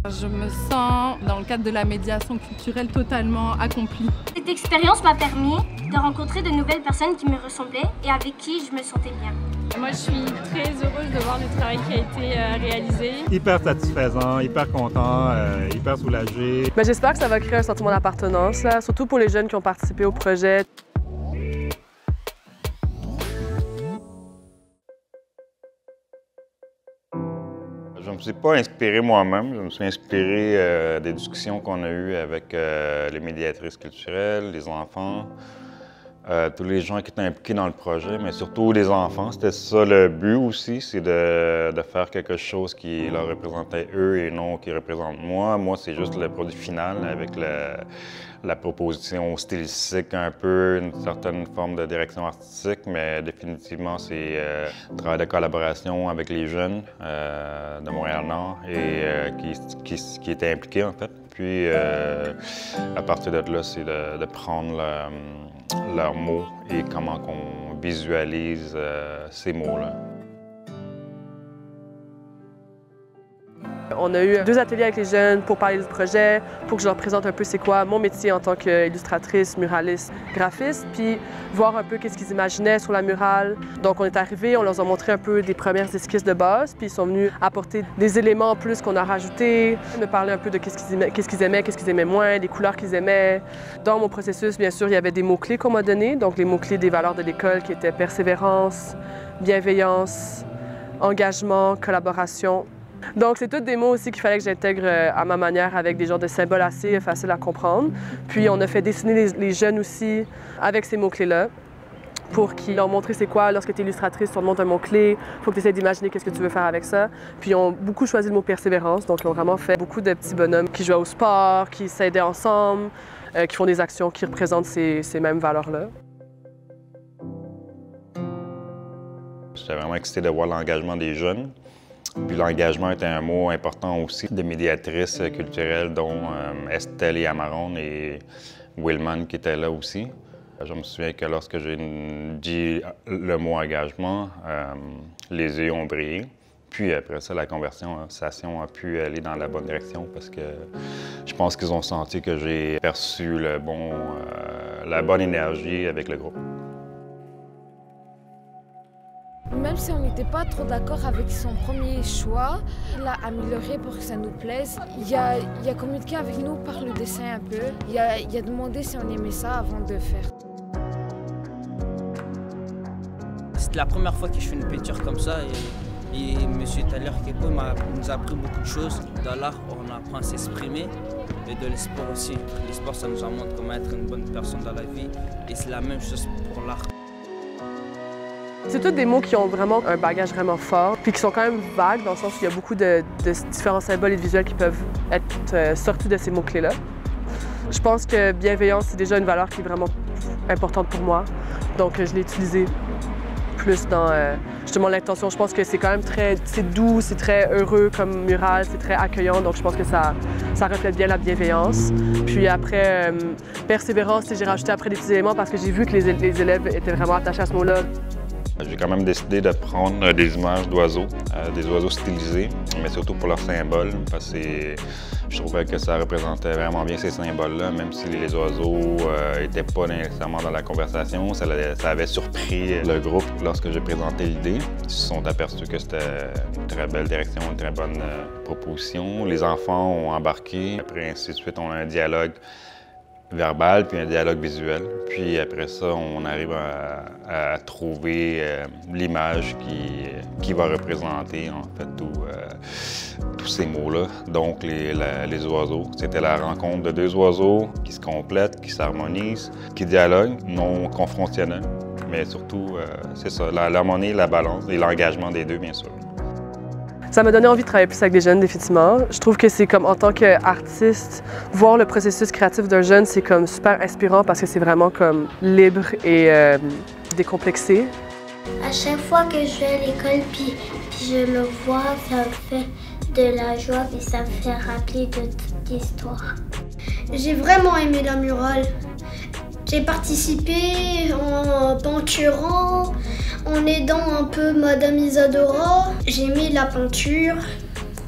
Je me sens, dans le cadre de la médiation culturelle, totalement accomplie. Cette expérience m'a permis de rencontrer de nouvelles personnes qui me ressemblaient et avec qui je me sentais bien. Moi, je suis très heureuse de voir le travail qui a été réalisé. Hyper satisfaisant, hyper content, hyper soulagé. J'espère que ça va créer un sentiment d'appartenance, surtout pour les jeunes qui ont participé au projet. Je ne me suis pas inspiré moi-même, je me suis inspiré des discussions qu'on a eues avec les médiatrices culturelles, les enfants, tous les gens qui étaient impliqués dans le projet, mais surtout les enfants. C'était ça le but aussi, c'est de faire quelque chose qui leur représentait eux et non qui représente moi. Moi, c'est juste le produit final avec la proposition stylistique un peu, une certaine forme de direction artistique, mais définitivement, c'est un travail de collaboration avec les jeunes de Montréal-Nord et qui étaient impliqués, en fait. Puis, à partir de là, c'est de prendre leurs mots et comment on visualise ces mots-là. On a eu 2 ateliers avec les jeunes pour parler du projet, pour que je leur présente un peu c'est quoi mon métier en tant qu'illustratrice, muraliste, graphiste, puis voir un peu qu'est-ce qu'ils imaginaient sur la murale. Donc on est arrivés, on leur a montré un peu des premières esquisses de base, puis ils sont venus apporter des éléments en plus qu'on a rajoutés, me parler un peu de qu'est-ce qu'ils aimaient moins, des couleurs qu'ils aimaient. Dans mon processus, bien sûr, il y avait des mots-clés qu'on m'a donnés, donc les mots-clés des valeurs de l'école qui étaient persévérance, bienveillance, engagement, collaboration. Donc, c'est tous des mots aussi qu'il fallait que j'intègre à ma manière avec des genres de symboles assez faciles à comprendre. Puis, on a fait dessiner les jeunes aussi avec ces mots-clés-là pour qu'ils leur montrent c'est quoi. Lorsque tu es illustratrice, on te montre un mot-clé, il faut que tu essaies d'imaginer qu'est-ce que tu veux faire avec ça. Puis, ils ont beaucoup choisi le mot persévérance. Donc, ils ont vraiment fait beaucoup de petits bonhommes qui jouaient au sport, qui s'aidaient ensemble, qui font des actions qui représentent ces mêmes valeurs-là. J'étais vraiment excité de voir l'engagement des jeunes. Puis l'engagement était un mot important aussi des médiatrices culturelles, dont Estelle et Amaron et Willman qui étaient là aussi. Je me souviens que lorsque j'ai dit le mot engagement, les yeux ont brillé. Puis après ça, la conversation a pu aller dans la bonne direction parce que je pense qu'ils ont senti que j'ai perçu la bonne énergie avec le groupe. Même si on n'était pas trop d'accord avec son premier choix, il l'a amélioré pour que ça nous plaise. Il a communiqué avec nous par le dessin un peu. Il a demandé si on aimait ça avant de faire. C'était la première fois que je fais une peinture comme ça et M. Taylor Kepo nous a appris beaucoup de choses. Dans l'art, on apprend à s'exprimer et de l'espoir aussi. L'espoir, ça nous montre comment être une bonne personne dans la vie et c'est la même chose pour l'art. C'est tous des mots qui ont vraiment un bagage vraiment fort, puis qui sont quand même vagues, dans le sens où il y a beaucoup de différents symboles et de visuels qui peuvent être sortis de ces mots-clés-là. Je pense que bienveillance, c'est déjà une valeur qui est vraiment importante pour moi, donc je l'ai utilisée plus dans justement l'intention. Je pense que c'est quand même c'est doux, c'est très heureux comme mural, c'est très accueillant, donc je pense que ça reflète bien la bienveillance. Puis après, persévérance, j'ai rajouté après des petits éléments parce que j'ai vu que les élèves étaient vraiment attachés à ce mot-là. J'ai quand même décidé de prendre des images d'oiseaux, des oiseaux stylisés, mais surtout pour leurs symboles, parce que je trouvais que ça représentait vraiment bien ces symboles-là, même si les oiseaux n'étaient pas nécessairement dans la conversation. Ça avait surpris le groupe lorsque j'ai présenté l'idée. Ils se sont aperçus que c'était une très belle direction, une très bonne proposition. Les enfants ont embarqué, après ainsi de suite, on a un dialogue verbal puis un dialogue visuel. Puis après ça, on arrive à trouver l'image qui va représenter en fait tous ces mots-là. Donc les oiseaux. C'était la rencontre de 2 oiseaux qui se complètent, qui s'harmonisent, qui dialoguent, non confrontationnels. Mais surtout, c'est ça, l'harmonie, la balance et l'engagement des deux, bien sûr. Ça m'a donné envie de travailler plus avec des jeunes, définitivement. Je trouve que c'est comme, en tant qu'artiste, voir le processus créatif d'un jeune, c'est comme super inspirant parce que c'est vraiment comme libre et décomplexé. À chaque fois que je vais à l'école puis je le vois, ça me fait de la joie et ça me fait rappeler de toute l'histoire. J'ai vraiment aimé la murale. J'ai participé en peinturant, en aidant un peu Madame Isadora. J'ai aimé la peinture,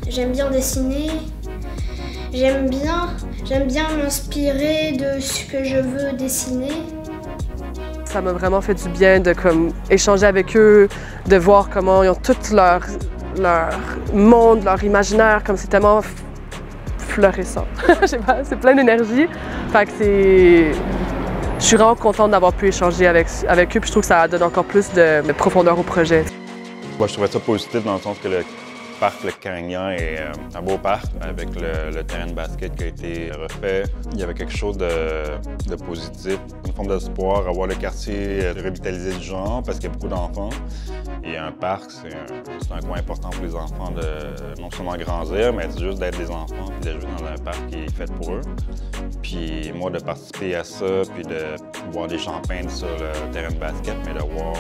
j'aime bien dessiner. J'aime bien m'inspirer de ce que je veux dessiner. Ça m'a vraiment fait du bien de échanger avec eux, de voir comment ils ont tout leur monde, leur imaginaire, comme c'est tellement florissant. Je sais pas, c'est plein d'énergie. Fait que je suis vraiment contente d'avoir pu échanger avec eux, puis je trouve que ça donne encore plus de profondeur au projet. Moi, je trouvais ça positif dans le sens que le parc Le Carignan est un beau parc avec le terrain de basket qui a été refait. Il y avait quelque chose de positif, une forme d'espoir à voir le quartier revitalisé du genre parce qu'il y a beaucoup d'enfants. Et un parc, c'est un coin important pour les enfants de non seulement grandir, mais juste d'être des enfants puis de jouer dans un parc qui est fait pour eux. Puis moi, de participer à ça, puis de voir des champagnes sur le terrain de basket, mais de voir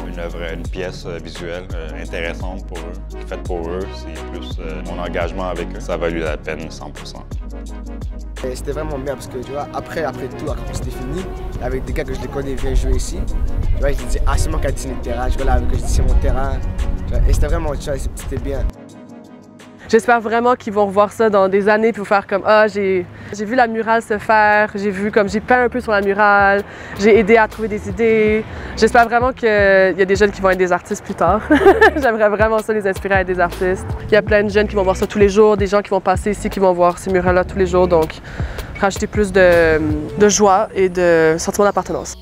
une pièce visuelle intéressante pour eux, qui est faite pour eux, c'est plus mon engagement avec eux. Ça a valu la peine 100%. C'était vraiment bien parce que tu vois, après tout, quand c'était fini, avec des gars que je les connais viennent jouer ici. Tu vois, ils te disaient « Ah, c'est moi qui ai dessiné le terrain », je vais là avec eux, je dis « C'est mon terrain ». Et c'était vraiment, tu vois, c'était bien. J'espère vraiment qu'ils vont revoir ça dans des années pour faire comme « Ah, j'ai vu la murale se faire, j'ai peint un peu sur la murale, j'ai aidé à trouver des idées ». J'espère vraiment qu'il y a des jeunes qui vont être des artistes plus tard. J'aimerais vraiment ça les inspirer à être des artistes. Il y a plein de jeunes qui vont voir ça tous les jours, des gens qui vont passer ici qui vont voir ces murales-là tous les jours, donc rajouter plus de joie et de sentiment d'appartenance.